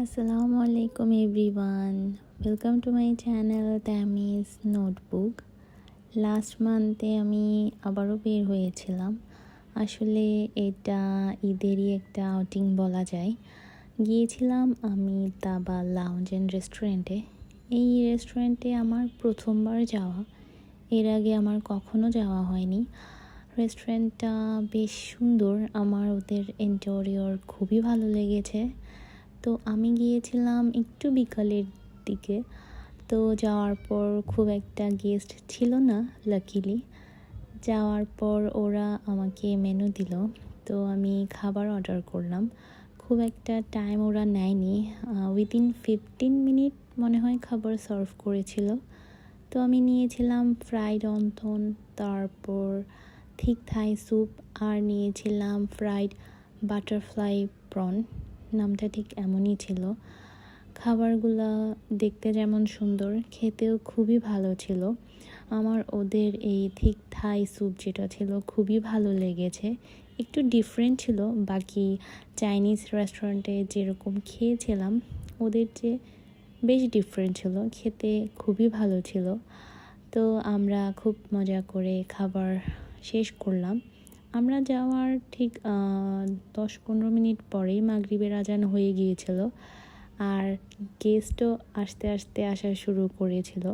আসসালামু আলাইকুম everyone, welcome to my channel Tahmis notebook. Last মান্থে আমি আবারও বের হয়েছিলাম। আসলে এটা ঈদেরই একটা আউটিং বলা যায়। গিয়েছিলাম আমি তাবা লাউঞ্জ অ্যান্ড রেস্টুরেন্টে। এই রেস্টুরেন্টে আমার প্রথমবার যাওয়া, এর আগে আমার কখনো যাওয়া হয়নি। রেস্টুরেন্টটা বেশ সুন্দর, আমার ওদের ইন্টেরিয়র খুবই ভালো লেগেছে। তো আমি গিয়েছিলাম একটু বিকালের দিকে। তো যাওয়ার পর খুব একটা গেস্ট ছিল না লাকিলি। যাওয়ার পর ওরা আমাকে মেনু দিল, তো আমি খাবার অর্ডার করলাম। খুব একটা টাইম ওরা নেয়নি, উইদিন 15 মিনিট মনে হয় খাবার সার্ভ করেছিল। তো আমি নিয়েছিলাম ফ্রাইড অন্থন, তারপর থিক থাই স্যুপ, আর নিয়েছিলাম ফ্রাইড বাটারফ্লাই প্রন, নামটা ঠিক এমনই ছিল। খাবারগুলো দেখতে যেমন সুন্দর, খেতেও খুবই ভালো ছিল। আমার ওদের এই থিক থাই স্যুপ যেটা ছিল খুবই ভালো লেগেছে, একটু ডিফারেন্ট ছিল বাকি চাইনিজ রেস্টুরেন্টে যেরকম খেয়েছিলাম ওদের যে বেশ ডিফারেন্ট ছিল, খেতে খুবই ভালো ছিল। তো আমরা খুব মজা করে খাবার শেষ করলাম। আমরা যাওয়ার ঠিক 10-15 মিনিট পরেই মাগরিবের আজান হয়ে গিয়েছিল, আর গেস্টও আস্তে আস্তে আসা শুরু করেছিল।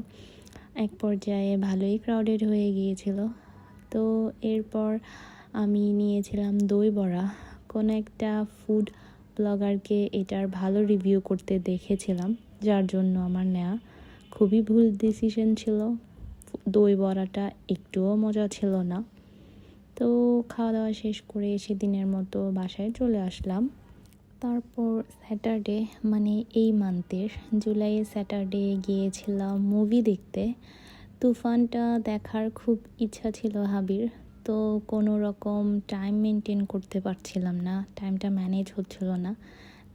এক পর্যায়ে ভালোই ক্রাউডেড হয়ে গিয়েছিল। তো এরপর আমি নিয়েছিলাম দই বড়া। কোনো একটা ফুড ব্লগারকে এটার ভালো রিভিউ করতে দেখেছিলাম, যার জন্য আমার নেওয়া। খুবই ভুল ডিসিশন ছিল, দই বড়াটা একটুও মজা ছিল না। তো খাওয়া দাওয়া শেষ করে সেদিনের মতো বাসায় চলে আসলাম। তারপর স্যাটারডে, মানে এই মান্থের জুলাইয়ের স্যাটারডে গিয়েছিলাম মুভি দেখতে। তুফানটা দেখার খুব ইচ্ছা ছিল হাবির, তো কোনো রকম টাইম মেনটেন করতে পারছিলাম না, টাইমটা ম্যানেজ হচ্ছিল না।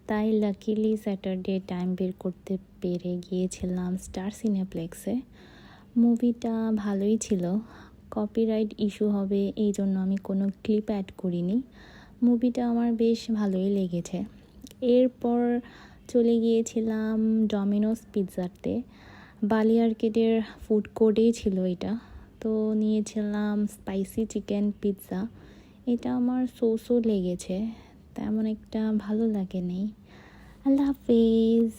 তাই লাকিলি স্যাটারডে টাইম বের করতে পেরে গিয়েছিলাম স্টার সিনেপ্লেক্সে। মুভিটা ভালোই ছিল, কপিরাইট ইস্যু হবে এই জন্য আমি কোনো ক্লিপ অ্যাড করিনি। মুভিটা আমার বেশ ভালোই লেগেছে। এরপর চলে গিয়েছিলাম ডমিনোস পিৎজাতে, বালি আর্কেডের ফুড কোর্টেই ছিল এটা। তো নিয়েছিলাম স্পাইসি চিকেন পিৎজা। এটা আমার সোসও লেগেছে, তেমন একটা ভালো লাগেনি। আল্লাহ হাফেজ।